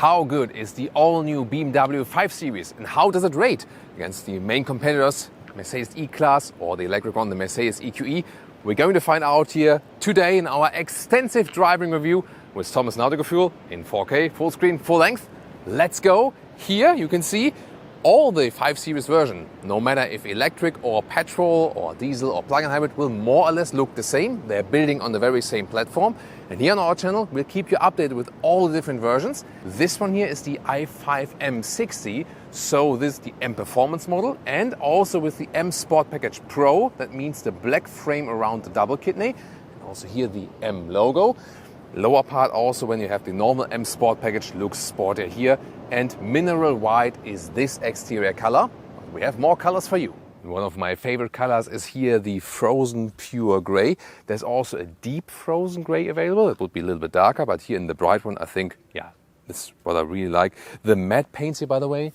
How good is the all-new BMW 5 Series and how does it rate against the main competitors, Mercedes E-Class or the electric one, the Mercedes EQE? We're going to find out here today in our extensive driving review with Thomas and Autogefuehl in 4K, full screen, full length. Let's go. Here you can see all the 5 Series version, no matter if electric or petrol or diesel or plug-in hybrid, will more or less look the same. They're building on the very same platform. And here on our channel, we'll keep you updated with all the different versions. This one here is the i5 M60. So this is the M Performance model, and also with the M Sport Package Pro. That means the black frame around the double kidney. And also here the M logo. Lower part also, when you have the normal M Sport package, looks sportier here. And mineral white is this exterior color. We have more colors for you. One of my favorite colors is here the frozen pure gray. There's also a deep frozen gray available. It would be a little bit darker, but here in the bright one, I think, yeah, this is what I really like. The matte paints here, by the way,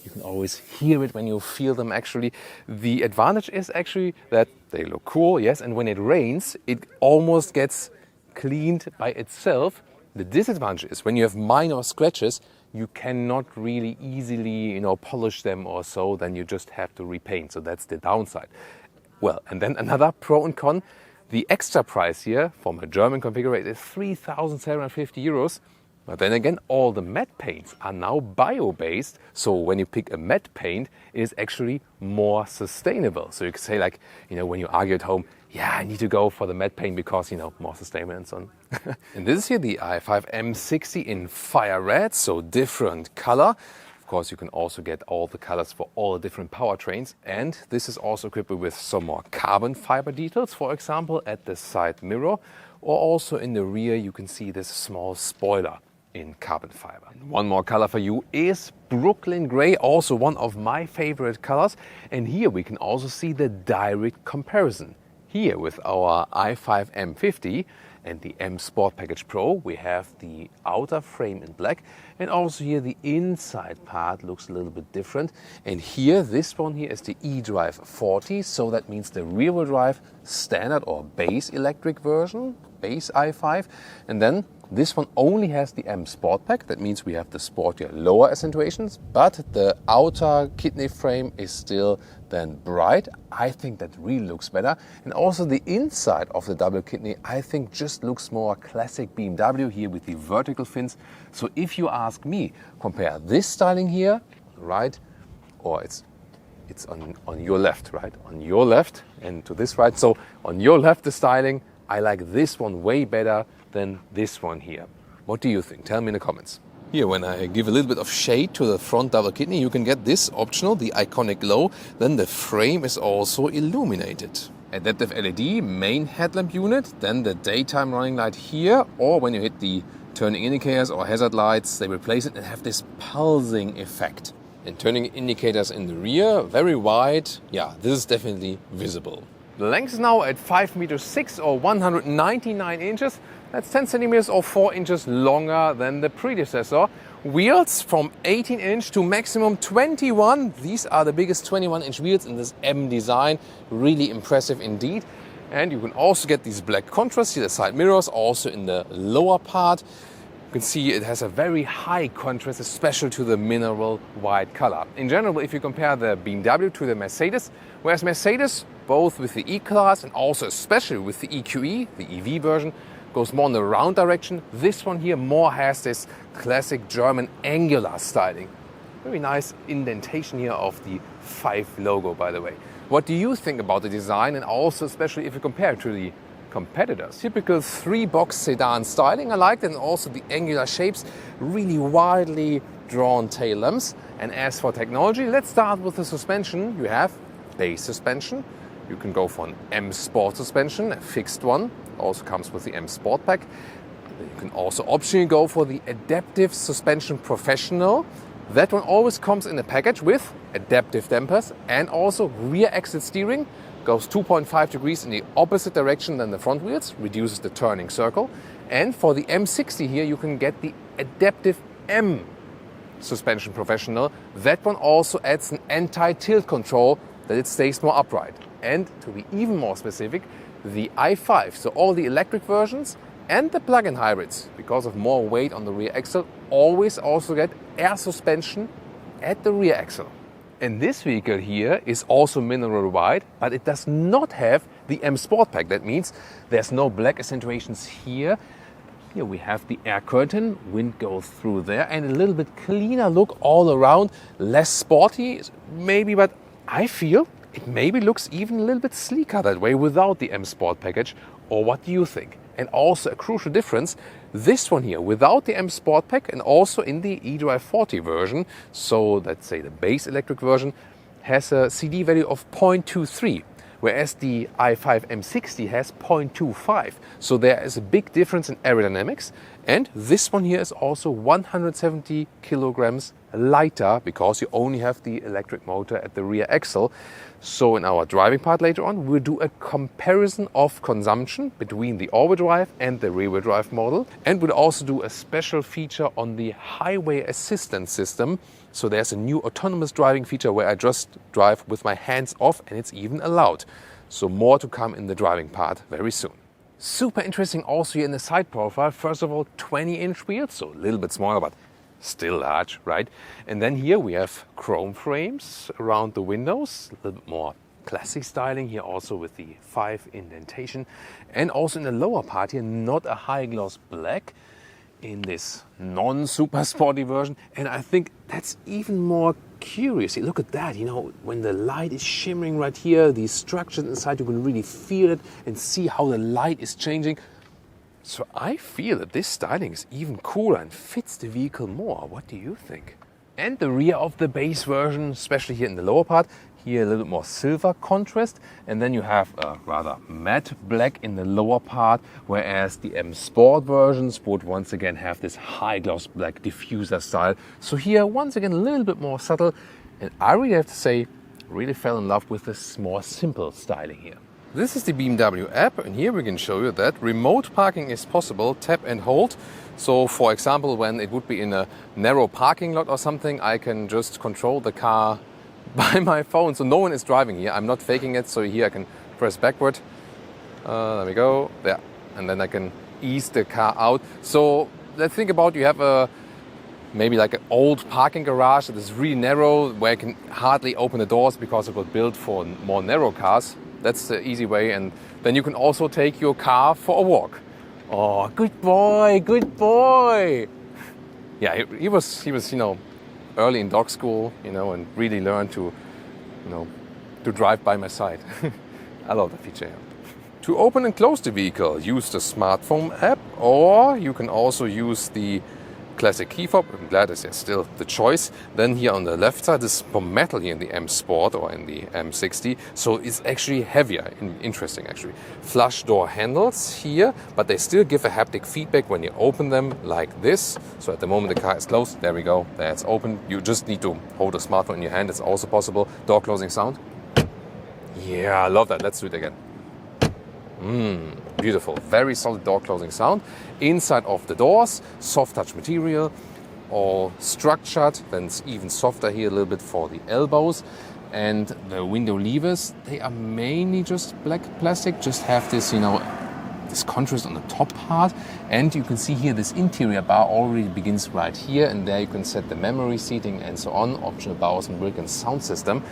you can always hear it when you feel them actually. The advantage is actually that they look cool, yes, and when it rains, it almost gets cleaned by itself. The disadvantage is when you have minor scratches, you cannot really easily, polish them or so, then you just have to repaint. So that's the downside. Well, and then another pro and con, the extra price here from a German configurator is 3,750 euros. But then again, all the matte paints are now bio-based. So when you pick a matte paint, it is actually more sustainable. So you can say like, when you argue at home, yeah, I need to go for the matte paint because, more sustainable and so on. And this is here the i5 M60 in fire red, so different color. Of course, you can also get all the colors for all the different powertrains. And this is also equipped with some more carbon fiber details, for example, at the side mirror. Or also in the rear, you can see this small spoiler in carbon fiber. And one more color for you is Brooklyn Gray, also one of my favorite colors. And here we can also see the direct comparison. Here with our i5 M50 and the M Sport Package Pro, we have the outer frame in black, and also here the inside part looks a little bit different. And here, this one here is the eDrive 40, so that means the rear-wheel drive standard or base electric version, base i5. And then this one only has the M Sport Pack. That means we have the sportier lower accentuations, but the outer kidney frame is still then bright. I think that really looks better. And also the inside of the double kidney, I think just looks more classic BMW here with the vertical fins. So if you ask me, compare this styling here, right, or it's on your left, right, on your left and to this right. So on your left, the styling, I like this one way better than this one here. What do you think? Tell me in the comments. Here, when I give a little bit of shade to the front double kidney, you can get this optional, the iconic glow. Then the frame is also illuminated. Adaptive LED main headlamp unit, then the daytime running light here, or when you hit the turning indicators or hazard lights, they replace it and have this pulsing effect. And turning indicators in the rear, very wide. Yeah, this is definitely visible. The length is now at 5 meters 6 or 199 inches. That's 10 centimeters or 4 inches longer than the predecessor. Wheels from 18 inch to maximum 21. These are the biggest 21-inch wheels in this M design. Really impressive indeed. And you can also get these black contrasts here, the side mirrors, also in the lower part. You can see it has a very high contrast, especially to the mineral white color. In general, if you compare the BMW to the Mercedes, whereas Mercedes, both with the E-Class and also especially with the EQE, the EV version, goes more in the round direction. This one here more has this classic German angular styling. Very nice indentation here of the 5 logo, by the way. What do you think about the design, and also especially if you compare it to the competitors? Typical 3-box sedan styling, I like it, and also the angular shapes, really widely drawn tail lamps. And as for technology, let's start with the suspension. You have base suspension. You can go for an M Sport suspension, a fixed one. Also comes with the M Sport Pack. You can also optionally go for the Adaptive Suspension Professional. That one always comes in a package with adaptive dampers and also rear exit steering. Goes 2.5 degrees in the opposite direction than the front wheels, reduces the turning circle. And for the M60 here, you can get the Adaptive M Suspension Professional. That one also adds an anti-tilt control that it stays more upright. And to be even more specific, the i5, so all the electric versions And the plug-in hybrids, because of more weight on the rear axle, always also get air suspension at the rear axle. And this vehicle here is also mineral white, but it does not have the M Sport Pack. That means there's no black accentuations here. Here we have the air curtain, wind goes through there, and a little bit cleaner look all around. Less sporty, maybe, but I feel it maybe looks even a little bit sleeker that way without the M Sport package. Or what do you think? And also a crucial difference, this one here without the M Sport Pack and also in the eDrive 40 version, so let's say the base electric version, has a CD value of 0.23, whereas the i5 M60 has 0.25. So there is a big difference in aerodynamics, and this one here is also 170 kilograms lighter because you only have the electric motor at the rear axle. So in our driving part later on, we'll do a comparison of consumption between the all-wheel drive and the rear-wheel drive model, and we'll also do a special feature on the highway assistance system. So there's a new autonomous driving feature where I just drive with my hands off, and it's even allowed. So more to come in the driving part very soon. Super interesting also here in the side profile. First of all, 20-inch wheels, so a little bit smaller, but still large, right? And then here we have chrome frames around the windows, a little bit more classic styling here also with the 5 indentation. And also in the lower part here, not a high gloss black in this non-super sporty version. And I think that's even more curious. Look at that, you know, when the light is shimmering right here, these structures inside, you can really feel it and see how the light is changing. So I feel that this styling is even cooler and fits the vehicle more. What do you think? And the rear of the base version, especially here in the lower part, here a little bit more silver contrast, and then you have a rather matte black in the lower part, whereas the M Sport versions would once again have this high gloss black diffuser style. So here once again a little bit more subtle, and I really have to say, really fell in love with this more simple styling here. This is the BMW app, and here we can show you that remote parking is possible, tap and hold. So for example, when it would be in a narrow parking lot or something, I can just control the car by my phone. So no one is driving here, I'm not faking it. So here I can press backward, there we go, there. And then I can ease the car out. So let's think about, you have a maybe like an old parking garage that is really narrow, where you can hardly open the doors because it was built for more narrow cars. That's the easy way, and then you can also take your car for a walk. Oh, good boy, good boy. Yeah, he was, you know, early in dog school, you know, and really learned to, you know, to drive by my side. I love that feature. To open and close the vehicle, use the smartphone app, or you can also use the classic key fob. I'm glad it's still the choice. Then here on the left side is from metal here in the M Sport or in the M60, so it's actually heavier. Interesting actually. Flush door handles here, but they still give a haptic feedback when you open them like this. So at the moment the car is closed, there we go, there it's open. You just need to hold the smartphone in your hand, it's also possible. Door closing sound. Yeah, I love that. Let's do it again. Beautiful, very solid door closing sound. Inside of the doors, soft touch material, all structured. Then it's even softer here a little bit for the elbows. And the window levers, they are mainly just black plastic, just have this, you know, this contrast on the top part. And you can see here this interior bar already begins right here, and there you can set the memory seating and so on, optional Bowers & Wilkins sound system.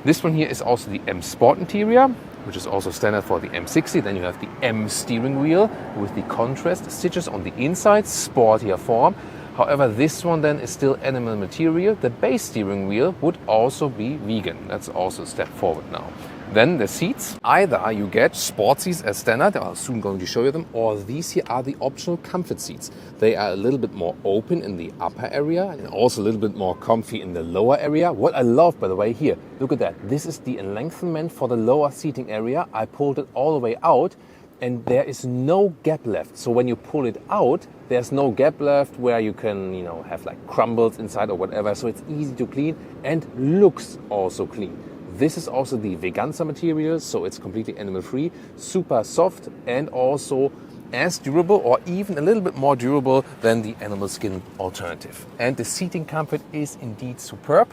This one here is also the M Sport interior, which is also standard for the M60. Then you have the M steering wheel with the contrast stitches on the inside, sportier form. However, this one then is still animal material. The base steering wheel would also be vegan. That's also a step forward now. Then the seats, either you get sport seats as standard, I'm soon going to show you them, or these here are the optional comfort seats. They are a little bit more open in the upper area and also a little bit more comfy in the lower area. What I love, by the way, here, look at that. This is the lengthenment for the lower seating area. I pulled it all the way out and there is no gap left. So when you pull it out, there's no gap left where you can, you know, have like crumbles inside or whatever. So it's easy to clean and looks also clean. This is also the Veganza material, so it's completely animal-free, super soft, and also as durable or even a little bit more durable than the animal skin alternative. And the seating comfort is indeed superb.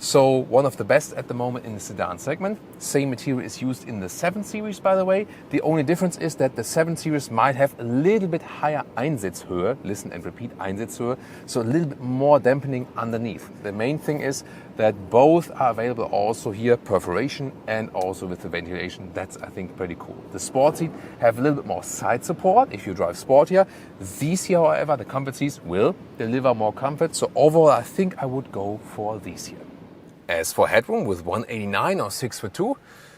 So one of the best at the moment in the sedan segment. Same material is used in the 7 Series, by the way. The only difference is that the 7 Series might have a little bit higher Einsitzhöhe, listen and repeat, Einsitzhöhe, so a little bit more dampening underneath. The main thing is that both are available also here, perforation and also with the ventilation. That's, I think, pretty cool. The sport seat have a little bit more side support if you drive sport here. These here, however, the comfort seats will deliver more comfort. So overall, I think I would go for these here. As for headroom with 189 or 6'2",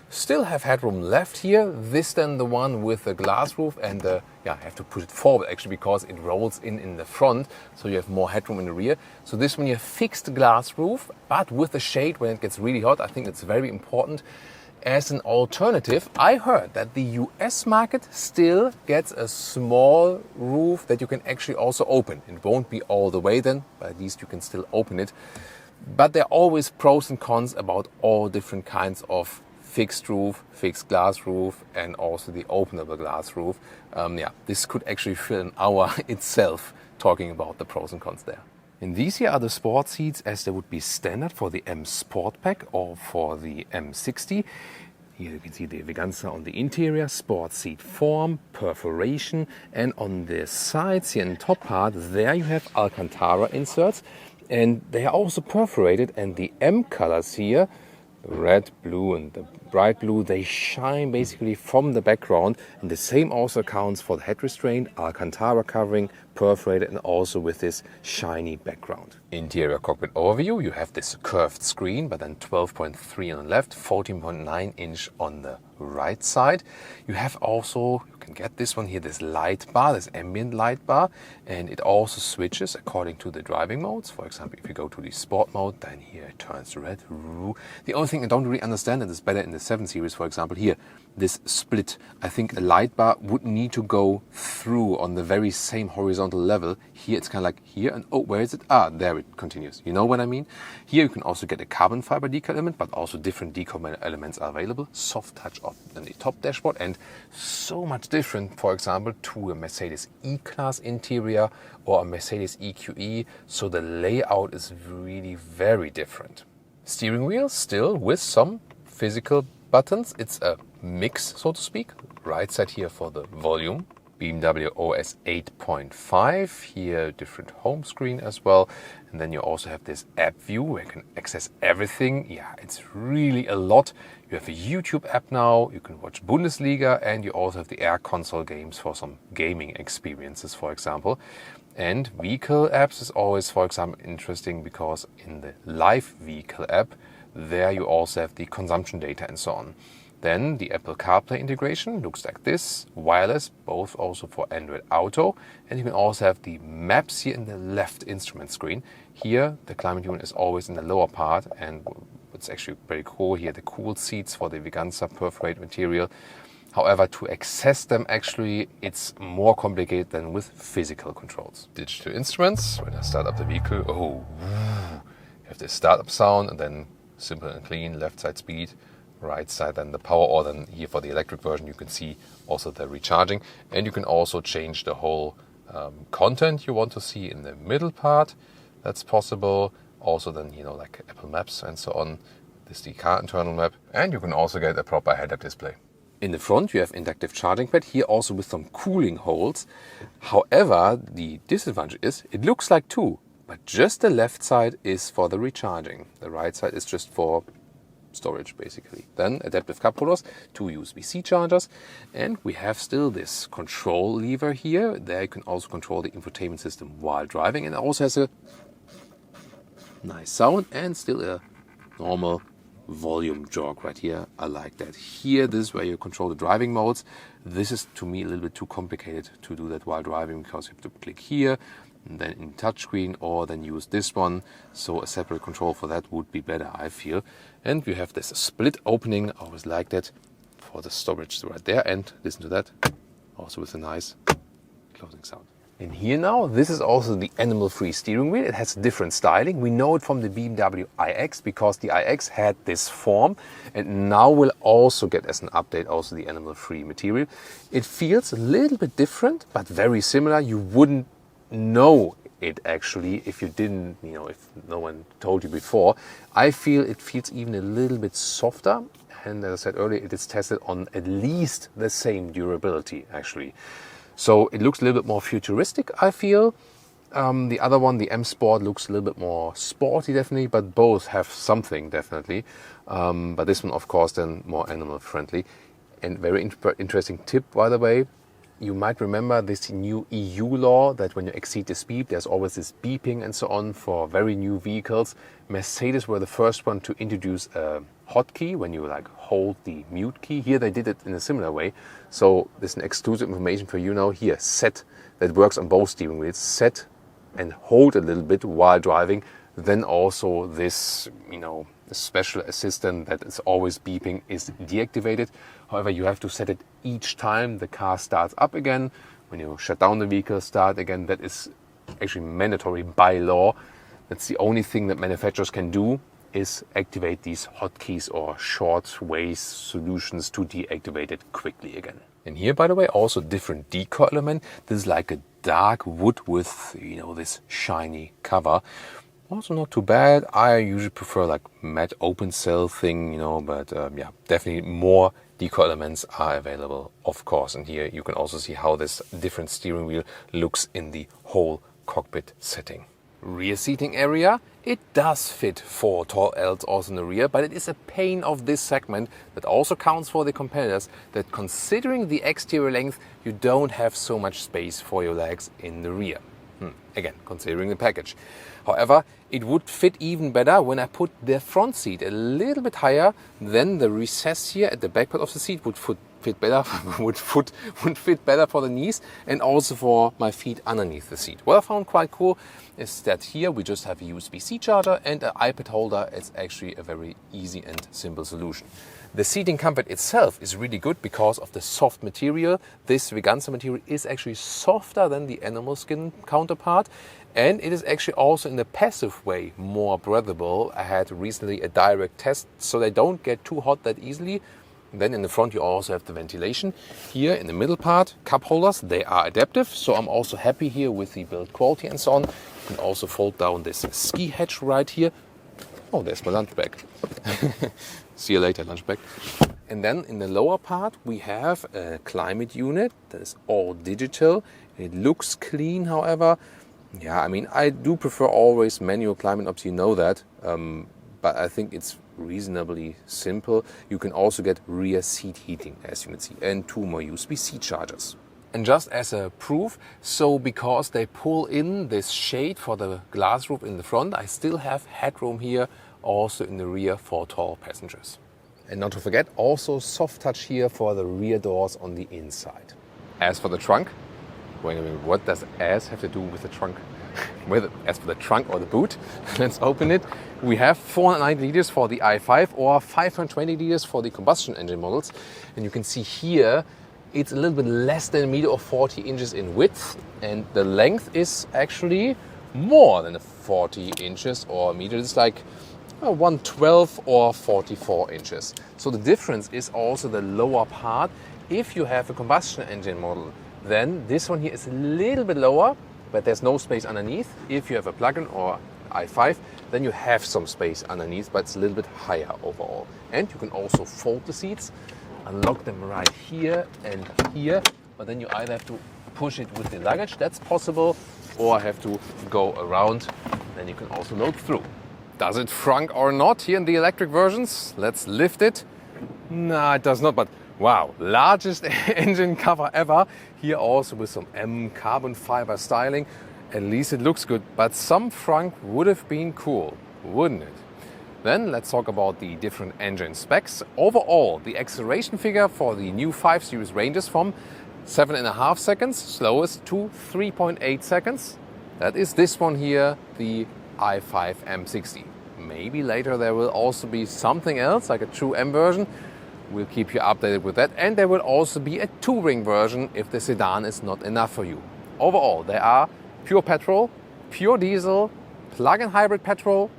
still have headroom left here. This then the one with the glass roof and I have to push it forward actually because it rolls in the front, so you have more headroom in the rear. So this one you have fixed glass roof, but with the shade when it gets really hot. I think it's very important. As an alternative, I heard that the US market still gets a small roof that you can actually also open. It won't be all the way then, but at least you can still open it. But there are always pros and cons about all different kinds of fixed roof, fixed glass roof, and also the openable glass roof. This could actually fill an hour itself talking about the pros and cons there. And these here are the sport seats as they would be standard for the M Sport Pack or for the M60. Here you can see the Veganza on the interior, sport seat form, perforation, and on the sides here in the top part, there you have Alcantara inserts. And they are also perforated, and the M colors here, red, blue and the bright blue, they shine basically from the background. And the same also accounts for the head restraint, Alcantara covering, perforated, and also with this shiny background. Interior cockpit overview, you have this curved screen, but then 12.3 on the left, 14.9 inch on the right side. You have also, you can get this one here, this light bar, this ambient light bar, and it also switches according to the driving modes. For example, if you go to the sport mode, then here it turns red. The only thing I don't really understand, and it's better in the 7 Series, for example, here, this split. I think a light bar would need to go through on the very same horizontal level. Here it's kind of like here, and oh, where is it? Ah, there it continues. You know what I mean? Here you can also get a carbon fiber decal element, but also different decal elements are available. Soft touch on the top dashboard, and so much different, for example, to a Mercedes E-Class interior or a Mercedes EQE. So the layout is really very different. Steering wheel still with some physical buttons. It's a mix, so to speak. Right side here for the volume. BMW OS 8.5. Here, different home screen as well. And then you also have this app view where you can access everything. Yeah, it's really a lot. You have a YouTube app now. You can watch Bundesliga, and you also have the Air Console games for some gaming experiences, for example. And vehicle apps is always, for example, interesting because in the live vehicle app, there you also have the consumption data and so on. Then the Apple CarPlay integration looks like this, wireless, both also for Android Auto. And you can also have the maps here in the left instrument screen. Here, the climate unit is always in the lower part, and it's actually very cool here, the cool seats for the Veganza perforated material. However, to access them, actually, it's more complicated than with physical controls. Digital instruments, when I start up the vehicle, you have the startup sound, and then simple and clean, left side speed, right side then the power, or then here for the electric version you can see also the recharging. And you can also change the whole content you want to see in the middle part. That's possible. Also then, like Apple Maps and so on. This is the car internal map. And you can also get a proper head-up display. In the front you have inductive charging pad, here also with some cooling holes. However, the disadvantage is it looks like two, but just the left side is for the recharging. The right side is just for storage basically. Then adaptive cup holders, two USB-C chargers, and we have still this control lever here. There you can also control the infotainment system while driving, and it also has a nice sound and still a normal volume jog right here. I like that. Here, this is where you control the driving modes. This is to me a little bit too complicated to do that while driving because you have to click here and then in touchscreen, or then use this one. So a separate control for that would be better, I feel. And we have this split opening. I always like that for the storage right there. And listen to that, also with a nice closing sound. And here now, this is also the animal-free steering wheel. It has different styling. We know it from the BMW iX because the iX had this form, and now will also get as an update also the animal-free material. It feels a little bit different, but very similar. You wouldn't know it actually, if you didn't, if no one told you before. I feel it feels even a little bit softer. And as I said earlier, it is tested on at least the same durability actually. So it looks a little bit more futuristic, I feel. The other one, the M Sport, looks a little bit more sporty definitely, but both have something definitely. But this one, of course, then more animal friendly. And very interesting tip, by the way, you might remember this new EU law that when you exceed the speed, there's always this beeping and so on for very new vehicles. Mercedes were the first one to introduce a hotkey when you hold the mute key. Here they did it in a similar way. So there's an exclusive information for you now. Here, set, that works on both steering wheels. Set and hold a little bit while driving. Then also this, the special assistant that is always beeping is deactivated. However, you have to set it each time the car starts up again. When you shut down the vehicle, start again, that is actually mandatory by law. That's the only thing that manufacturers can do, is activate these hotkeys or short ways solutions to deactivate it quickly again. And here, by the way, also different decal element. This is like a dark wood with, this shiny cover. Also not too bad. I usually prefer like matte open cell thing, but yeah, definitely more decal elements are available, of course. And here you can also see how this different steering wheel looks in the whole cockpit setting. Rear seating area, it does fit 4 tall Ls also in the rear, but it is a pain of this segment that also counts for the competitors, that considering the exterior length, you don't have so much space for your legs in the rear. Again, considering the package. However, it would fit even better when I put the front seat a little bit higher. Then the recess here at the back part of the seat would fit better, would fit better for the knees and also for my feet underneath the seat. What I found quite cool is that here we just have a USB-C charger and an iPad holder. It's actually a very easy and simple solution. The seating comfort itself is really good because of the soft material. This Veganza material is actually softer than the animal skin counterpart, and it is actually also in the passive way more breathable. I had recently a direct test, so they don't get too hot that easily. Then in the front you also have the ventilation. Here in the middle part, cup holders, they are adaptive, so I'm also happy here with the build quality and so on. You can also fold down this ski hatch right here. Oh, there's my lunch bag. See you later, lunch bag. And then in the lower part we have a climate unit that is all digital. It looks clean, however. Yeah, I mean, I do prefer always manual climate knobs, you know that. But I think it's reasonably simple. You can also get rear seat heating, as you can see, and 2 more USB-C chargers. And just as a proof, so because they pull in this shade for the glass roof in the front, I still have headroom here also in the rear for tall passengers. And not to forget, also soft touch here for the rear doors on the inside. As for the trunk, wait a minute, what does as have to do with the trunk? As for the trunk or the boot, let's open it. We have 490 liters for the i5 or 520 liters for the combustion engine models. And you can see here, it's a little bit less than 1 meter or 40 inches in width. And the length is actually more than 40 inches or a meter. It's like 112 or 44 inches. So the difference is also the lower part. If you have a combustion engine model, then this one here is a little bit lower, but there's no space underneath. If you have a plug-in or i5, then you have some space underneath, but it's a little bit higher overall. And you can also fold the seats, unlock them right here and here, but then you either have to push it with the luggage, that's possible, or have to go around, then you can also load through. Does it frunk or not here in the electric versions? Let's lift it. No, it does not, but wow, largest engine cover ever. Here also with some M carbon fiber styling. At least it looks good, but some frunk would have been cool, wouldn't it? Then let's talk about the different engine specs. Overall, the acceleration figure for the new 5 Series ranges from 7.5 seconds, slowest, to 3.8 seconds. That is this one here, the i5 M60. Maybe later there will also be something else, like a true M version. We'll keep you updated with that. And there will also be a touring version if the sedan is not enough for you. Overall, there are pure petrol, pure diesel, plug-in hybrid petrol,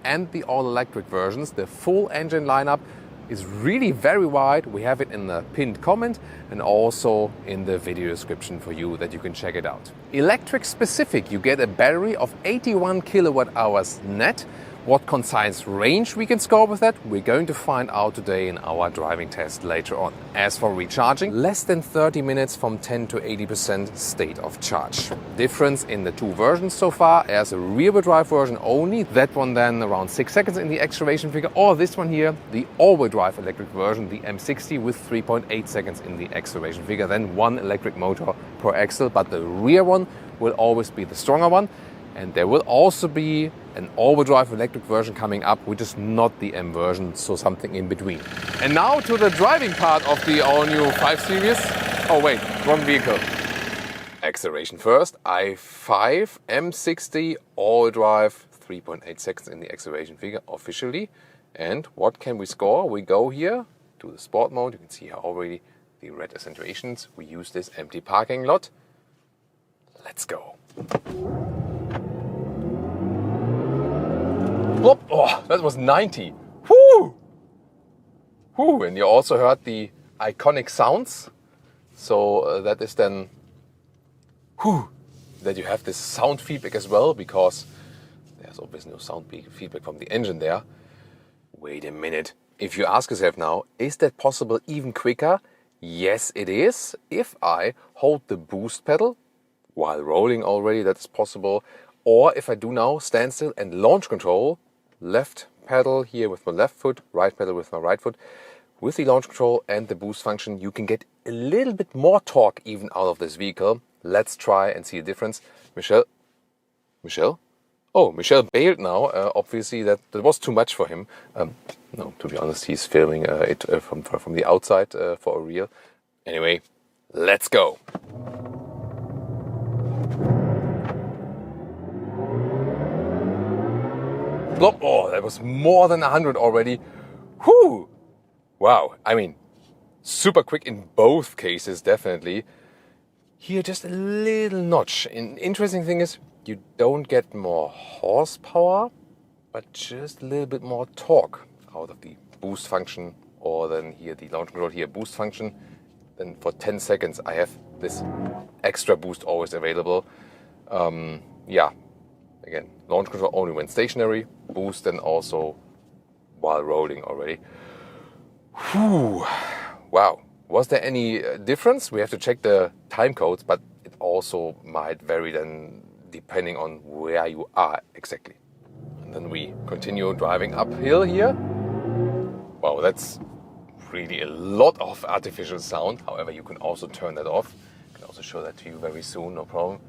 and the all-electric versions. The full engine lineup is really very wide. We have it in the pinned comment and also in the video description for you that you can check it out. Electric specific, you get a battery of 81 kilowatt hours net. What concerns range we can score with that, we're going to find out today in our driving test later on. As for recharging, less than 30 minutes from 10 to 80% state of charge. Difference in the two versions so far, as a rear-wheel drive version only, that one then around 6 seconds in the acceleration figure, or this one here, the all-wheel drive electric version, the M60 with 3.8 seconds in the acceleration figure, then one electric motor per axle, but the rear one will always be the stronger one. And there will also be an all-wheel drive electric version coming up, which is not the M version, so something in between. And now to the driving part of the all-new 5 Series. Oh wait, wrong vehicle. Acceleration first, i5 M60 all-wheel drive, 3.8 seconds in the acceleration figure officially. And what can we score? We go here to the sport mode. You can see here already the red accentuations. We use this empty parking lot. Let's go. Oh, that was 90. Whoo! Whoo! And you also heard the iconic sounds. So that is then whoo, that you have this sound feedback as well, because there's obviously no sound feedback from the engine there. Wait a minute. If you ask yourself now, is that possible even quicker? Yes, it is. If I hold the boost pedal while rolling already, that is possible. Or if I do now standstill and launch control, left pedal here with my left foot, right pedal with my right foot. With the launch control and the boost function, you can get a little bit more torque even out of this vehicle. Let's try and see the difference. Michel? Oh, Michel bailed now. Obviously that was too much for him. No, to be honest, he's filming it from the outside for a reel. Anyway, let's go. Oh, that was more than 100 already. Whew! Wow, I mean, super quick in both cases, definitely. Here, just a little notch. An interesting thing is, you don't get more horsepower, but just a little bit more torque out of the boost function, or then here the launch control, here boost function. Then for 10 seconds, I have this extra boost always available. Yeah. Again, launch control only when stationary, boost then also while rolling already. Whew. Wow. Was there any difference? We have to check the time codes, but it also might vary then depending on where you are exactly. And then we continue driving uphill here. Wow, that's really a lot of artificial sound. However, you can also turn that off. I can also show that to you very soon, no problem.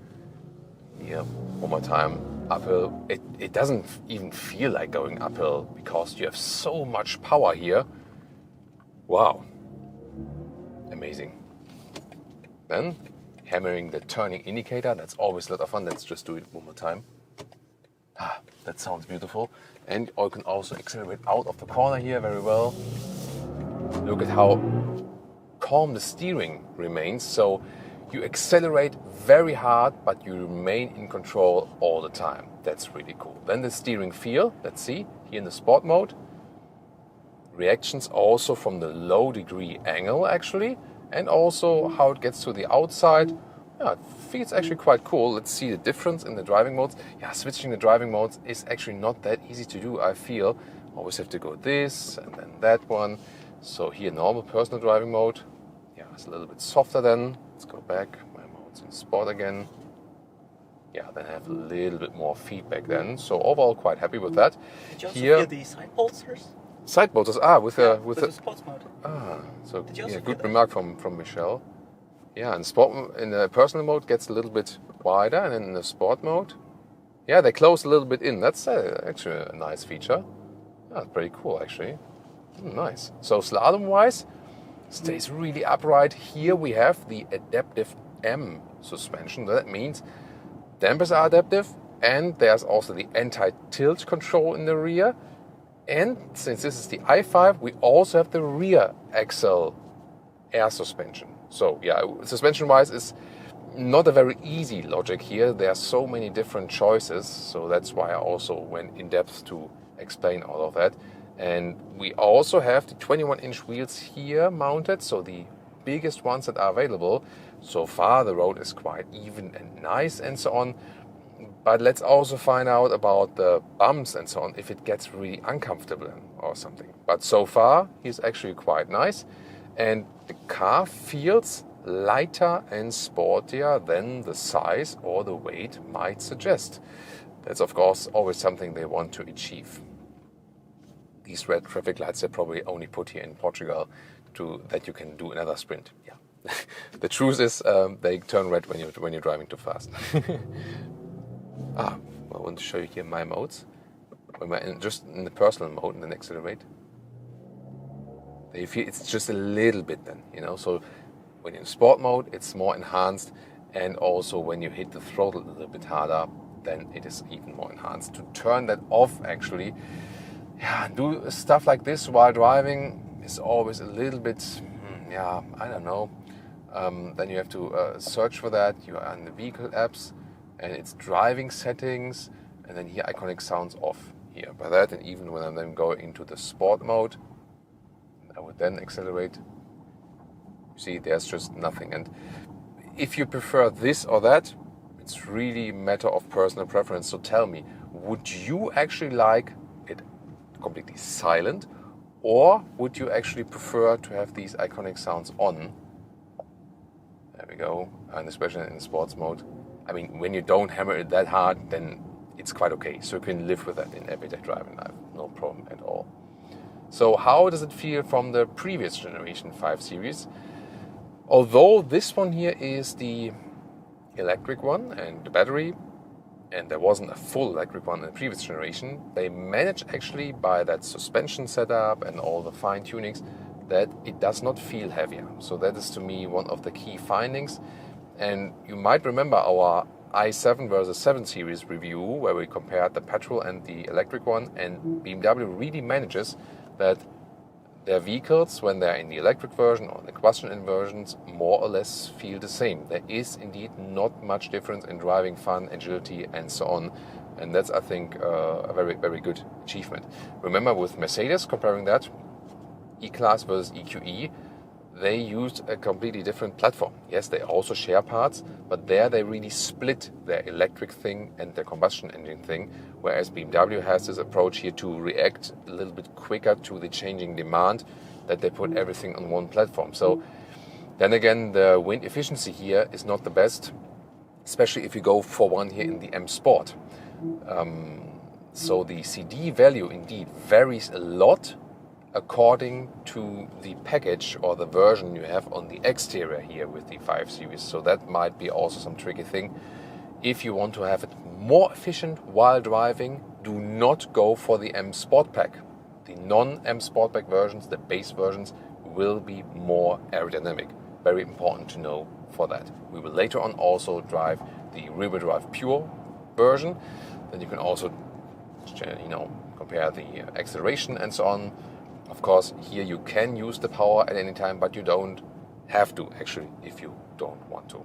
Here, one more time, uphill. It doesn't even feel like going uphill because you have so much power here. Wow. Amazing. Then, hammering the turning indicator. That's always a lot of fun. Let's just do it one more time. Ah, that sounds beautiful. And you can also accelerate out of the corner here very well. Look at how calm the steering remains. So you accelerate very hard, but you remain in control all the time. That's really cool. Then the steering feel, let's see, here in the sport mode. Reactions also from the low degree angle actually, and also how it gets to the outside. Yeah, it feels actually quite cool. Let's see the difference in the driving modes. Yeah, switching the driving modes is actually not that easy to do, I feel. Always have to go this and then that one. So here, normal personal driving mode. Yeah, it's a little bit softer then. Let's go back. My mode's in sport again. Yeah, then I have a little bit more feedback then. So overall, quite happy with that. Did you also hear the side bolsters? Side bolsters, with the sports mode. So yeah, good remark from Michel. Yeah, in the personal mode gets a little bit wider, and in the sport mode, yeah, they close a little bit in. That's actually a nice feature. Yeah, it's pretty cool actually. Nice. So slalom-wise, stays really upright. Here we have the adaptive M suspension. That means dampers are adaptive, and there's also the anti-tilt control in the rear. And since this is the i5, we also have the rear axle air suspension. So yeah, suspension-wise is not a very easy logic here. There are so many different choices, so that's why I also went in depth to explain all of that. And we also have the 21-inch wheels here mounted, so the biggest ones that are available. So far the road is quite even and nice and so on. But let's also find out about the bumps and so on, if it gets really uncomfortable or something. But so far he's actually quite nice, and the car feels lighter and sportier than the size or the weight might suggest. That's of course always something they want to achieve. These red traffic lights they probably only put here in Portugal that you can do another sprint. Yeah. The truth is they turn red when you're driving too fast. I want to show you here my modes. When we're just in the personal mode and then accelerate, you feel it's just a little bit then, So when you're in sport mode, it's more enhanced, and also when you hit the throttle a little bit harder, then it is even more enhanced. To turn that off, actually, do stuff like this while driving is always a little bit, I don't know. Then you have to search for that. You are in the vehicle apps, and it's driving settings, and then here iconic sounds off here. By that, and even when I then go into the sport mode, I would then accelerate. You see, there's just nothing. And if you prefer this or that, it's really a matter of personal preference. So tell me, would you actually like it completely silent, or would you actually prefer to have these iconic sounds on? There we go. And especially in sports mode. I mean, when you don't hammer it that hard, then it's quite okay. So you can live with that in everyday driving life. No problem at all. So how does it feel from the previous generation 5 Series? Although this one here is the electric one and the battery, and there wasn't a full electric one in the previous generation, they managed actually by that suspension setup and all the fine tunings that it does not feel heavier. So that is to me one of the key findings. And you might remember our i7 versus 7 Series review where we compared the petrol and the electric one, and BMW really manages that their vehicles, when they're in the electric version or the combustion engine versions, more or less feel the same. There is indeed not much difference in driving fun, agility and so on. And that's, I think, a very, very good achievement. Remember with Mercedes, comparing that, E-Class versus EQE, they used a completely different platform. Yes, they also share parts, but there they really split their electric thing and their combustion engine thing, whereas BMW has this approach here to react a little bit quicker to the changing demand, that they put everything on one platform. So then again, the wind efficiency here is not the best, especially if you go for one here in the M Sport. So the CD value indeed varies a lot according to the package or the version you have on the exterior here with the 5 Series. So that might be also some tricky thing. If you want to have it more efficient while driving, do not go for the M Sport Pack. The non-M Sport Pack versions, the base versions, will be more aerodynamic. Very important to know for that. We will later on also drive the rear-wheel drive pure version. Then you can also compare the acceleration and so on. Of course, here you can use the power at any time, but you don't have to, actually, if you don't want to.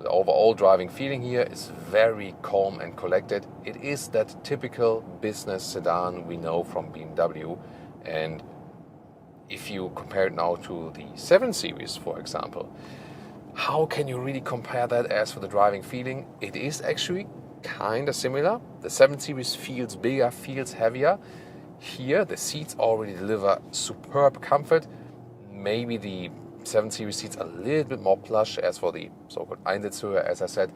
The overall driving feeling here is very calm and collected. It is that typical business sedan we know from BMW. And if you compare it now to the 7 Series, for example, how can you really compare that as for the driving feeling? It is actually kind of similar. The 7 Series feels bigger, feels heavier. Here, the seats already deliver superb comfort. Maybe the 7 Series seats are a little bit more plush as for the so-called Einsitzhöhe, as I said.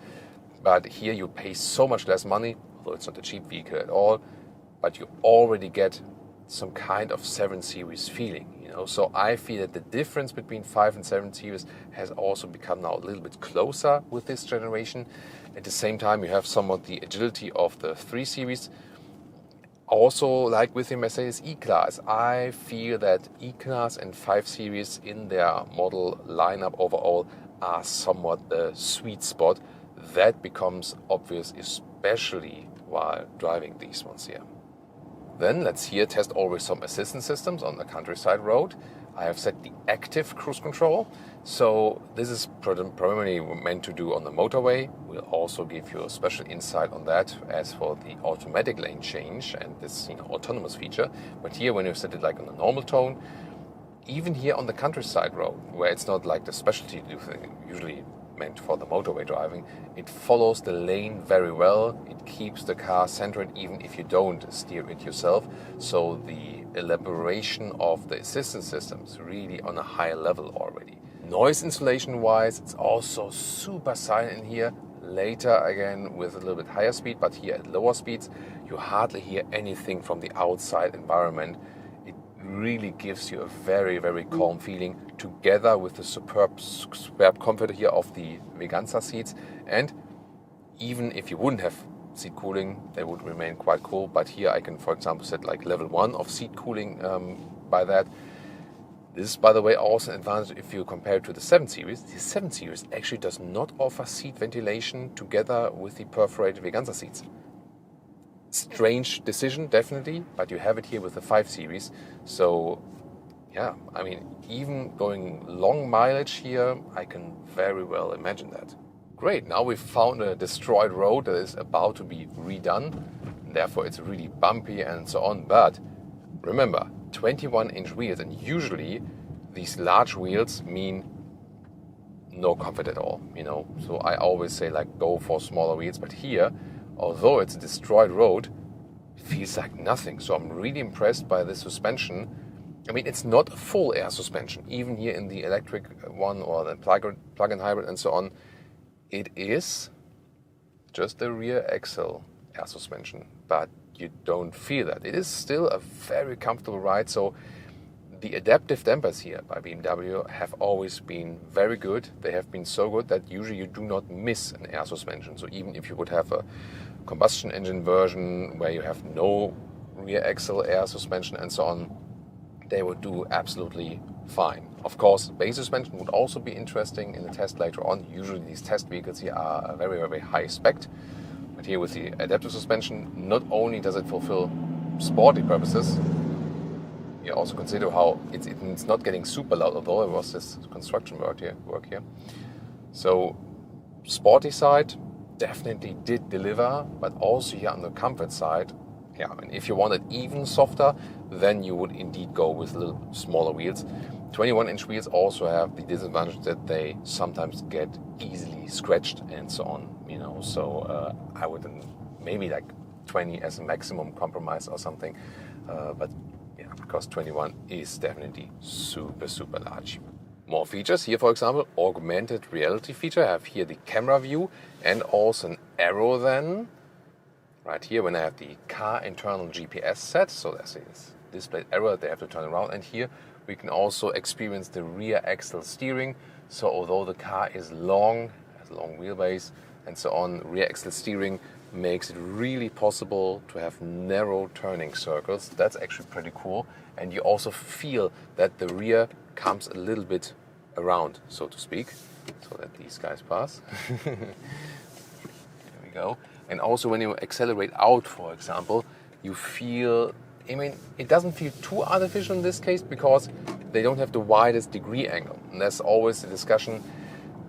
But here you pay so much less money, although it's not a cheap vehicle at all, but you already get some kind of 7 Series feeling. So I feel that the difference between 5 and 7 Series has also become now a little bit closer with this generation. At the same time, you have somewhat the agility of the 3 Series. Also, like with the Mercedes E-Class, I feel that E-Class and 5 Series in their model lineup overall are somewhat the sweet spot. That becomes obvious, especially while driving these ones here. Then let's here test always some assistance systems on the countryside road. I have set the active cruise control. So this is primarily meant to do on the motorway. We'll also give you a special insight on that as for the automatic lane change and this autonomous feature. But here when you set it like on a normal tone, even here on the countryside road, where it's not like the specialty usually meant for the motorway driving, it follows the lane very well. It keeps the car centered even if you don't steer it yourself. So the elaboration of the assistance system is really on a high level already. Noise insulation wise, it's also super silent in here. Later again with a little bit higher speed, but here at lower speeds you hardly hear anything from the outside environment. It really gives you a very, very calm feeling, together with the superb comfort here of the Veganza seats. And even if you wouldn't have seat cooling, they would remain quite cool. But here I can, for example, set like level 1 of seat cooling by that. This is, by the way, also an advantage if you compare it to the 7 Series. The 7 Series actually does not offer seat ventilation together with the perforated Veganza seats. Strange decision, definitely, but you have it here with the 5 Series. So, yeah, I mean, even going long mileage here, I can very well imagine that. Great, now we've found a destroyed road that is about to be redone. Therefore, it's really bumpy and so on. But remember, 21-inch wheels, and usually these large wheels mean no comfort at all, So I always say like go for smaller wheels, but here, although it's a destroyed road, it feels like nothing. So I'm really impressed by this suspension. I mean, it's not a full air suspension, even here in the electric one or the plug-in hybrid and so on. It is just the rear axle air suspension, but you don't feel that. It is still a very comfortable ride. So the adaptive dampers here by BMW have always been very good. They have been so good that usually you do not miss an air suspension. So even if you would have a combustion engine version where you have no rear axle air suspension and so on, they would do absolutely fine. Of course, base suspension would also be interesting in the test later on. Usually these test vehicles here are very, very high spec. But here with the adaptive suspension, not only does it fulfill sporty purposes, you also consider how it's not getting super loud, although there was this construction work here. So sporty side definitely did deliver, but also here on the comfort side, yeah, and if you want it even softer, then you would indeed go with a little smaller wheels. 21-inch wheels also have the disadvantage that they sometimes get easily scratched and so on, So I would maybe like 20 as a maximum compromise or something. But yeah, because 21 is definitely super, super large. More features here, for example, augmented reality feature. I have here the camera view and also an arrow then. Right here when I have the car internal GPS set. So there's this displayed arrow that they have to turn around. And here we can also experience the rear axle steering. So although the car is long, has a long wheelbase and so on, rear axle steering makes it really possible to have narrow turning circles. That's actually pretty cool. And you also feel that the rear comes a little bit around, so to speak, so that these guys pass. There we go. And also when you accelerate out, for example, you feel, it doesn't feel too artificial in this case because they don't have the widest degree angle. And there's always a discussion,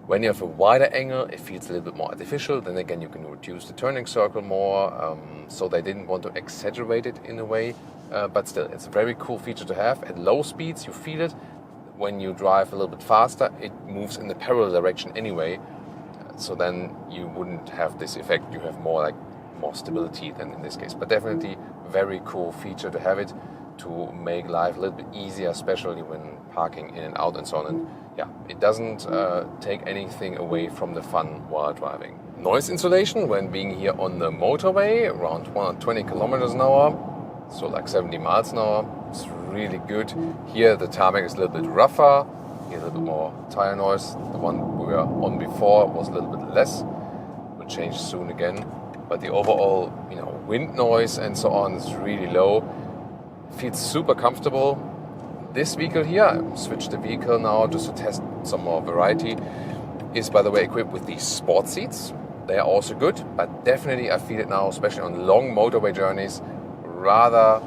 when you have a wider angle, it feels a little bit more artificial. Then again, you can reduce the turning circle more. So they didn't want to exaggerate it in a way. But still, it's a very cool feature to have. At low speeds, you feel it. When you drive a little bit faster, it moves in the parallel direction anyway. So then you wouldn't have this effect. You have more stability than in this case. But definitely very cool feature to have it to make life a little bit easier, especially when parking in and out and so on. And yeah, it doesn't take anything away from the fun while driving. Noise insulation when being here on the motorway, around 120 kilometers an hour, so like 70 miles an hour. It's really good. Here the tarmac is a little bit rougher. Here a little bit more tire noise. The one we were on before was a little bit less. Will change soon again. But the overall, wind noise and so on is really low. Feels super comfortable. This vehicle here, I switched the vehicle now just to test some more variety, is by the way equipped with these sport seats. They are also good, but definitely I feel it now, especially on long motorway journeys, rather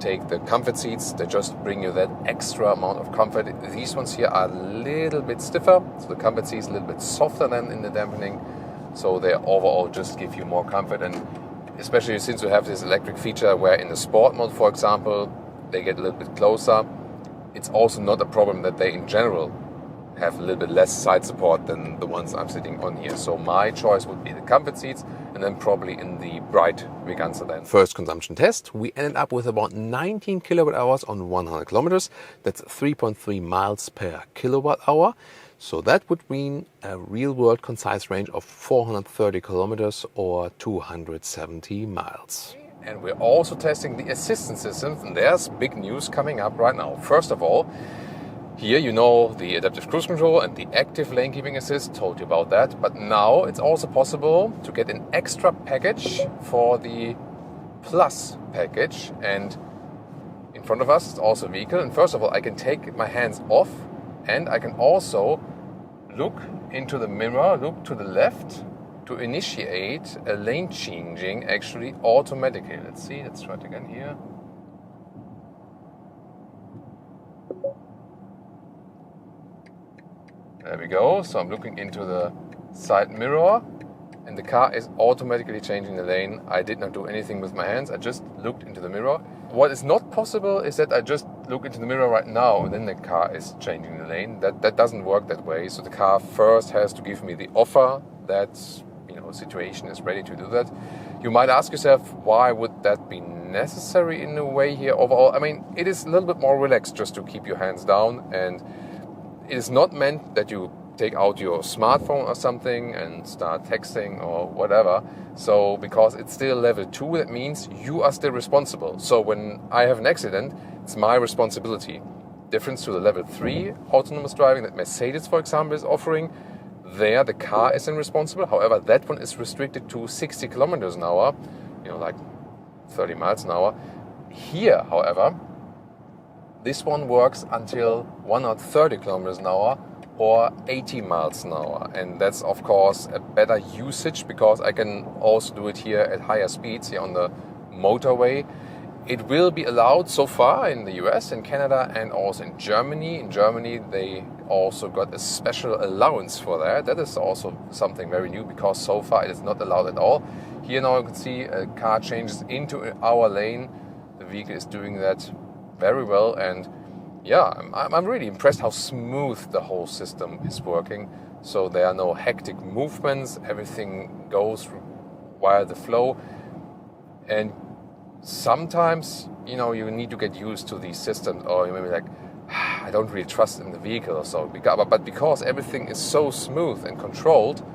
take the comfort seats. They just bring you that extra amount of comfort. These ones here are a little bit stiffer, so the comfort seats a little bit softer than in the dampening. So they overall just give you more comfort, and especially since you have this electric feature where in the sport mode, for example, they get a little bit closer. It's also not a problem that they in general have a little bit less side support than the ones I'm sitting on here. So my choice would be the comfort seats, and then probably in the bright Veganza then. First consumption test, we ended up with about 19 kilowatt hours on 100 kilometers. That's 3.3 miles per kilowatt hour. So that would mean a real-world concise range of 430 kilometers or 270 miles. And we're also testing the assistance systems, and there's big news coming up right now. First of all, here you know the adaptive cruise control and the active lane keeping assist, told you about that. But now it's also possible to get an extra package for the Plus package. And in front of us is also a vehicle. And first of all, I can take my hands off, and I can also look into the mirror, look to the left to initiate a lane changing actually automatically. Let's see, let's try it again here. There we go. So I'm looking into the side mirror and the car is automatically changing the lane. I did not do anything with my hands. I just looked into the mirror. What is not possible is that I just look into the mirror right now and then the car is changing the lane. That doesn't work that way. So the car first has to give me the offer that situation is ready to do that. You might ask yourself, why would that be necessary in a way here overall? I mean, it is a little bit more relaxed just to keep your hands down, and it is not meant that you take out your smartphone or something and start texting or whatever. So because it's still level 2, that means you are still responsible. So when I have an accident, it's my responsibility. Difference to the level 3 autonomous driving that Mercedes, for example, is offering. There the car isn't responsible. However, that one is restricted to 60 kilometers an hour, like 30 miles an hour. Here, however, this one works until 130 kilometers an hour or 80 miles an hour. And that's, of course, a better usage because I can also do it here at higher speeds here on the motorway. It will be allowed so far in the US, in Canada, and also in Germany. In Germany, they also got a special allowance for that. That is also something very new because so far it is not allowed at all. Here now you can see a car changes into our lane. The vehicle is doing that very well, and yeah, I'm really impressed how smooth the whole system is working. So there are no hectic movements. Everything goes via the flow, and sometimes, you need to get used to these systems, or you may be like, I don't really trust in the vehicle or so. But because everything is so smooth and controlled,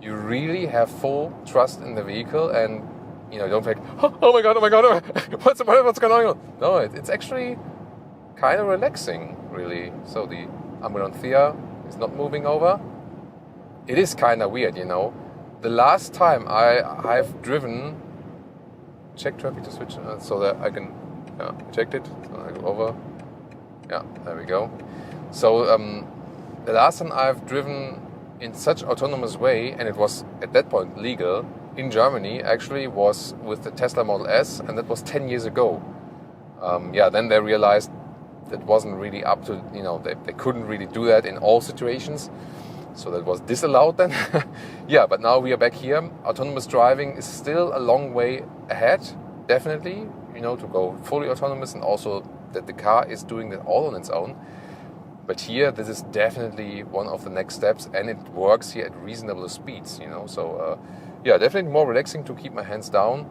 you really have full trust in the vehicle, and don't think, oh my god, what's going on? No, it's actually kind of relaxing, really. So the ambulancia is not moving over. It is kind of weird, The last time I've driven. Check traffic to switch so that I can check it. So I go over. Yeah, there we go. So the last time I've driven in such autonomous way, and it was at that point legal in Germany, actually was with the Tesla Model S, and that was 10 years ago. Then they realized that wasn't really up to, they couldn't really do that in all situations. So that was disallowed then. But now we are back here. Autonomous driving is still a long way ahead, definitely, to go fully autonomous, and also that the car is doing that all on its own. But here, this is definitely one of the next steps, and it works here at reasonable speeds, So, definitely more relaxing to keep my hands down,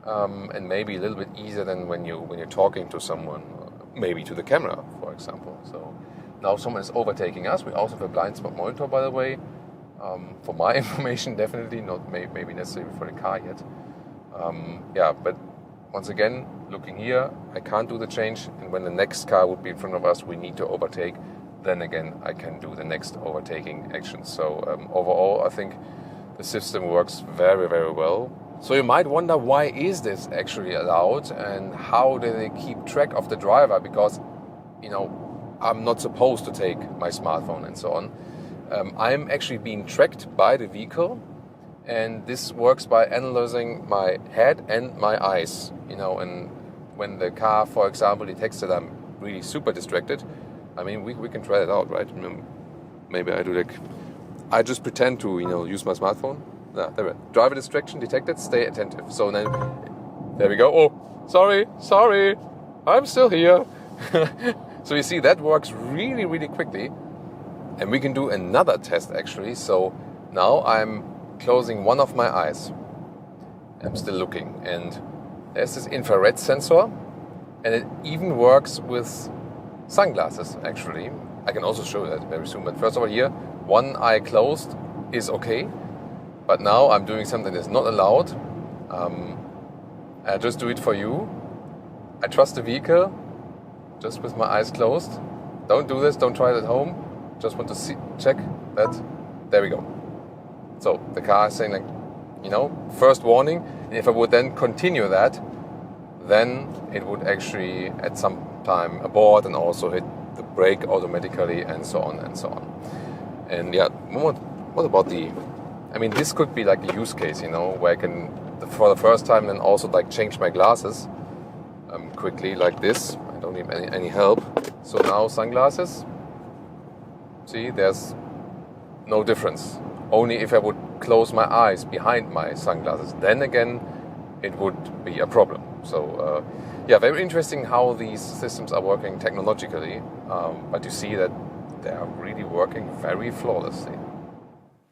and maybe a little bit easier than when you're talking to someone, maybe to the camera, for example. So. Now someone is overtaking us. We also have a blind spot monitor, by the way. For my information, definitely, not maybe necessarily for the car yet. But once again, looking here, I can't do the change. And when the next car would be in front of us, we need to overtake. Then again, I can do the next overtaking action. So overall, I think the system works very, very well. So you might wonder, why is this actually allowed? And how do they keep track of the driver? Because, I'm not supposed to take my smartphone and so on. I'm actually being tracked by the vehicle, and this works by analyzing my head and my eyes, and when the car, for example, detects that I'm really super distracted, I mean, we can try it out, right? Maybe I do like, I just pretend to, use my smartphone. There we go. Driver distraction detected, stay attentive. So then, there we go. Oh, sorry, I'm still here. So you see, that works really, really quickly. And we can do another test actually. So now I'm closing one of my eyes. I'm still looking. And there's this infrared sensor. And it even works with sunglasses actually. I can also show that very soon. But first of all here, one eye closed is okay. But now I'm doing something that's not allowed. I just do it for you. I trust the vehicle just with my eyes closed. Don't do this, don't try it at home. Just want to check that. There we go. So the car is saying like, first warning. And if I would then continue that, then it would actually at some time abort and also hit the brake automatically and so on and so on. And yeah, what about this could be like a use case, where I can, for the first time, then also like change my glasses quickly like this. I don't need any help. So now sunglasses. See, there's no difference. Only if I would close my eyes behind my sunglasses, then again, it would be a problem. So, very interesting how these systems are working technologically. But you see that they are really working very flawlessly.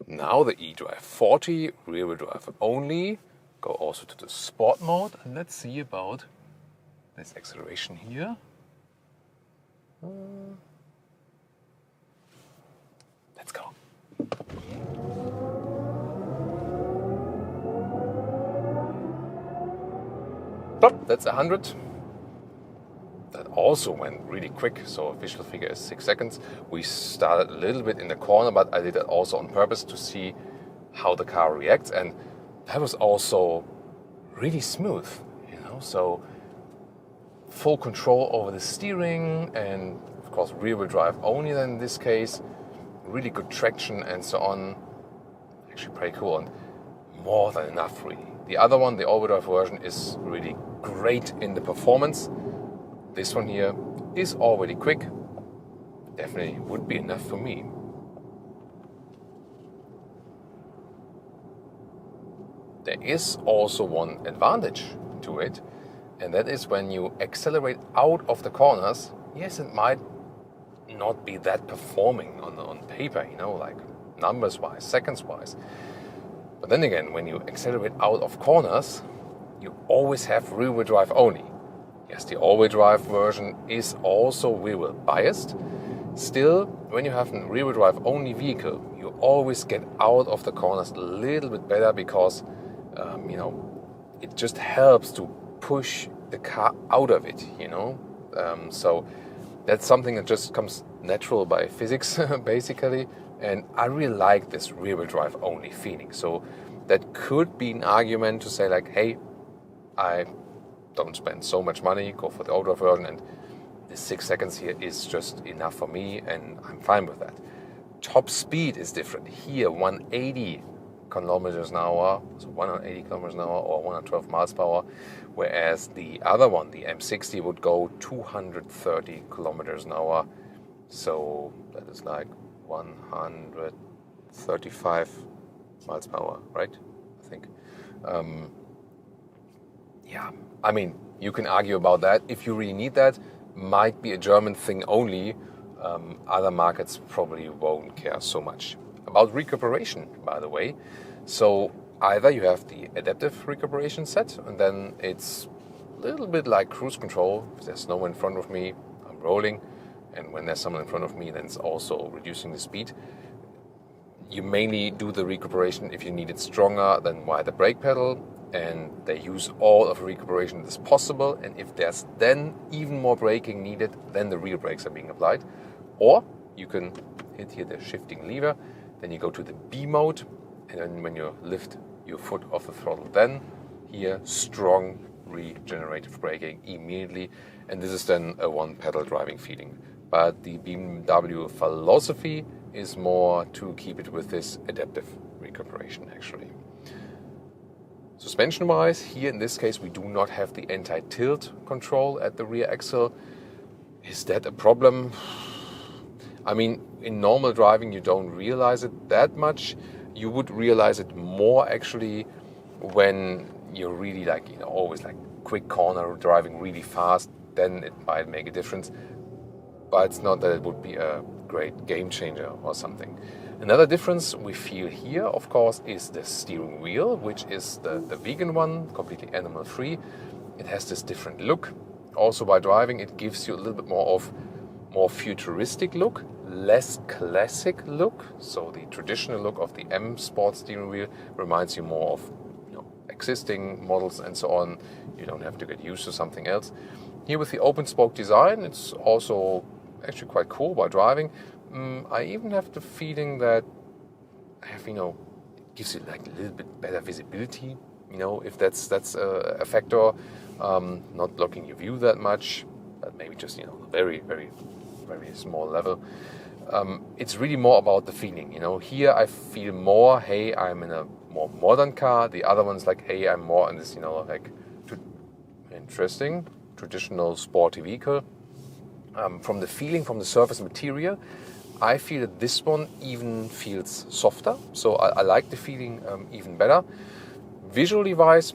Now the eDrive 40 rear-wheel drive only. Go also to the sport mode, and let's see about this acceleration here. Let's go. That's 100. That also went really quick, so official figure is 6 seconds. We started a little bit in the corner, but I did that also on purpose to see how the car reacts, and that was also really smooth, so full control over the steering, and of course rear-wheel drive only then in this case, really good traction and so on. Actually pretty cool and more than enough really. The other one, the all-wheel drive version, is really great in the performance. This one here is already quick. Definitely would be enough for me. There is also one advantage to it, and that is when you accelerate out of the corners. Yes, it might not be that performing on paper, like numbers-wise, seconds-wise. But then again, when you accelerate out of corners, you always have rear-wheel drive only. Yes, the all-wheel drive version is also rear-wheel biased. Still, when you have a rear-wheel drive only vehicle, you always get out of the corners a little bit better because, it just helps to push the car out of it, So that's something that just comes natural by physics, basically. And I really like this rear-wheel drive only feeling. So that could be an argument to say like, hey, I don't spend so much money, go for the all-wheel drive version, and the 6 seconds here is just enough for me, and I'm fine with that. Top speed is different. Here, 180 kilometers an hour, so 180 kilometers an hour or 112 miles per hour, whereas the other one, the M60, would go 230 kilometers an hour. So that is like 135 miles per hour, right? I think. You can argue about that. If you really need that, might be a German thing only. Other markets probably won't care so much. About recuperation, by the way. So either you have the adaptive recuperation set, and then it's a little bit like cruise control. If there's no one in front of me, I'm rolling. And when there's someone in front of me, then it's also reducing the speed. You mainly do the recuperation if you need it stronger than via the brake pedal, and they use all of the recuperation that's possible. And if there's then even more braking needed, then the rear brakes are being applied. Or you can hit here the shifting lever, then you go to the B mode, and then when you lift your foot off the throttle, then here strong regenerative braking immediately, and this is then a one pedal driving feeling. But the BMW philosophy is more to keep it with this adaptive recuperation actually. Suspension-wise, here in this case we do not have the anti-tilt control at the rear axle. Is that a problem? I mean, in normal driving you don't realize it that much. You would realize it more actually when you're really like, you know, always like quick corner driving really fast, then it might make a difference. But it's not that it would be a great game changer or something. Another difference we feel here, of course, is the steering wheel, which is the vegan one, completely animal free. It has this different look. Also by driving it gives you a little bit more futuristic look, less classic look. So the traditional look of the M Sport steering wheel reminds you more of, you know, existing models and so on. You don't have to get used to something else. Here with the open spoke design, it's also actually quite cool by driving. I even have the feeling that it gives you like a little bit better visibility. You know, if that's a factor, not blocking your view that much, but maybe just, you know, very, very, very small level. It's really more about the feeling. You know, here I feel more, hey, I'm in a more modern car. The other one's like, hey, I'm more in this, you know, like interesting traditional sporty vehicle. From the feeling, from the surface material, I feel that this one even feels softer. So I like the feeling even better. Visually wise,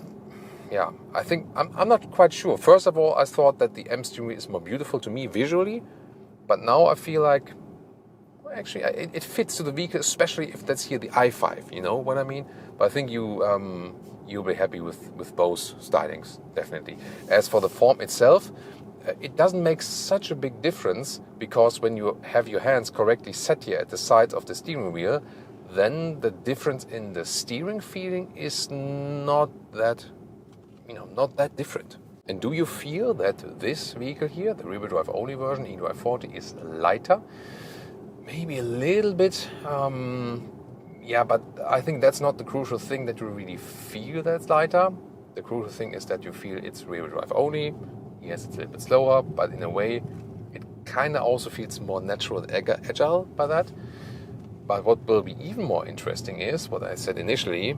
yeah, I think I'm not quite sure. First of all, I thought that the M steering wheel is more beautiful to me visually, but now I feel like actually it fits to the vehicle, especially if that's here the i5. You know what I mean? But I think you'll be happy with both stylings, definitely. As for the form itself, it doesn't make such a big difference, because when you have your hands correctly set here at the sides of the steering wheel, then the difference in the steering feeling is not that different. And do you feel that this vehicle here, the rear-wheel drive only version, eDrive 40, is lighter? Maybe a little bit. Yeah, but I think that's not the crucial thing, that you really feel that it's lighter. The crucial thing is that you feel it's rear-wheel drive only. Yes, it's a little bit slower, but in a way, it kind of also feels more natural and agile by that. But what will be even more interesting is what I said initially.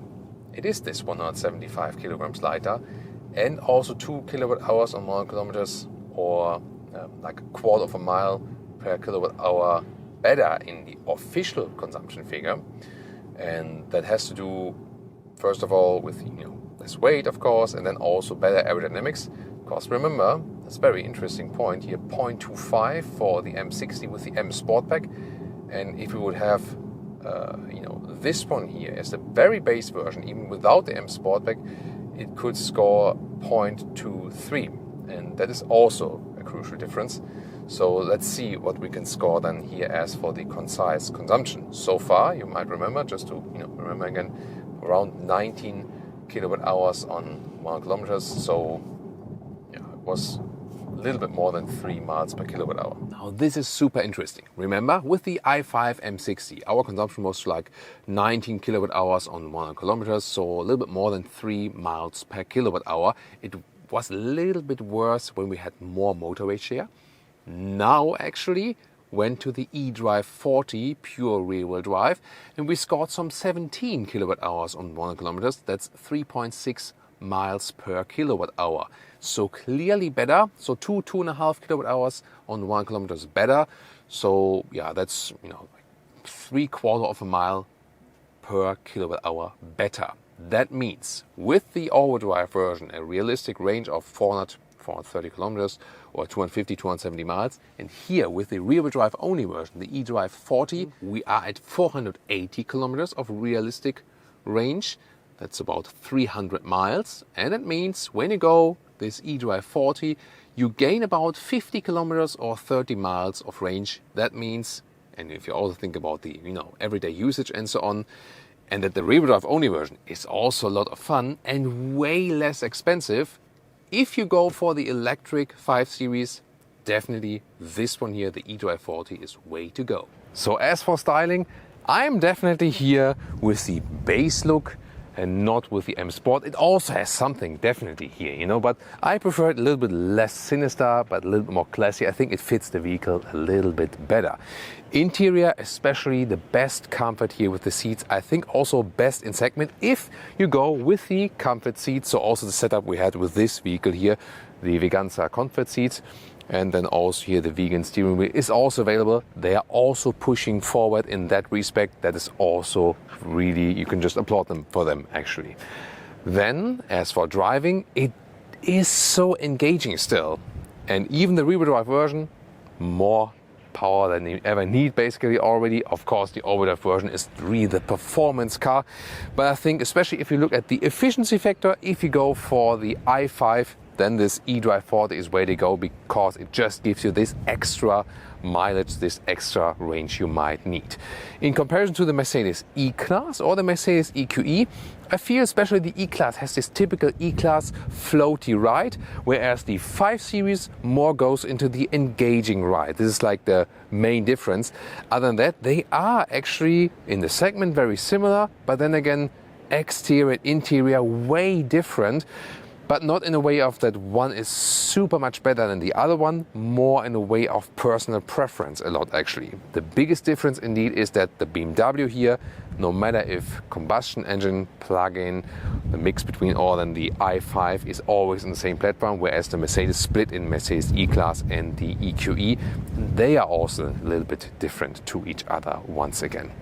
It is this 175 kilograms lighter, and also 2 kilowatt hours on 1 kilometers, or like a quarter of a mile per kilowatt hour better in the official consumption figure. And that has to do, first of all, with, you know, less weight, of course, and then also better aerodynamics. Because remember, that's a very interesting point here, 0.25 for the M60 with the M Sport Pack. And if we would have this one here as the very base version, even without the M Sport Pack, it could score 0.23. And that is also a crucial difference. So let's see what we can score then here as for the concise consumption. So far, you might remember, just to remember again, around 19 kilowatt hours on 1 kilometers. So yeah, it was a little bit more than 3 miles per kilowatt hour. Now this is super interesting. Remember, with the i5 M60, our consumption was like 19 kilowatt hours on 1 kilometers, so a little bit more than 3 miles per kilowatt hour. It was a little bit worse when we had more motorway share. Now actually went to the eDrive 40 pure rear-wheel drive, and we scored some 17 kilowatt hours on 1 kilometers. That's 3.6 miles per kilowatt hour. So clearly better. So 2.5 kilowatt hours on 1 kilometers better. So yeah, that's like 3/4 of a mile per kilowatt hour better. That means with the all-wheel drive version, a realistic range of 430 kilometers or 250, 270 miles. And here with the rear-wheel drive only version, the eDrive 40, we are at 480 kilometers of realistic range. That's about 300 miles. And that means when you go this eDrive 40, you gain about 50 kilometers or 30 miles of range. That means, and if you also think about the everyday usage and so on, and that the rear-wheel drive only version is also a lot of fun and way less expensive. If you go for the electric 5 Series, definitely this one here, the eDrive 40, is way to go. So as for styling, I'm definitely here with the base look. and not with the M Sport. It also has something definitely here, you know, but I prefer it a little bit less sinister, but a little bit more classy. I think it fits the vehicle a little bit better. Interior, especially the best comfort here with the seats. I think also best in segment if you go with the comfort seats. So also the setup we had with this vehicle here, the Veganza comfort seats. And then also here the vegan steering wheel is also available. They are also pushing forward in that respect. That is also really, you can just applaud them for them actually. Then as for driving, it is so engaging still. And even the rear-wheel drive version, more power than you ever need basically already. Of course the all-wheel drive version is really the performance car. But I think especially if you look at the efficiency factor, if you go for the i5, then this eDrive 40 is where to go, because it just gives you this extra mileage, this extra range you might need. In comparison to the Mercedes E-Class or the Mercedes EQE, I feel especially the E-Class has this typical E-Class floaty ride, whereas the 5 Series more goes into the engaging ride. This is like the main difference. Other than that, they are actually in the segment very similar, but then again, exterior, interior, way different. But not in a way of that one is super much better than the other one, more in a way of personal preference a lot actually. The biggest difference indeed is that the BMW here, no matter if combustion engine, plug-in, the mix between all, and the i5 is always on the same platform, whereas the Mercedes split in Mercedes E-Class and the EQE, they are also a little bit different to each other once again.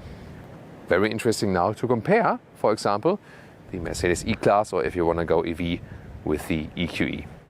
Very interesting now to compare, for example, the Mercedes E-Class, or if you want to go EV, with the EQE.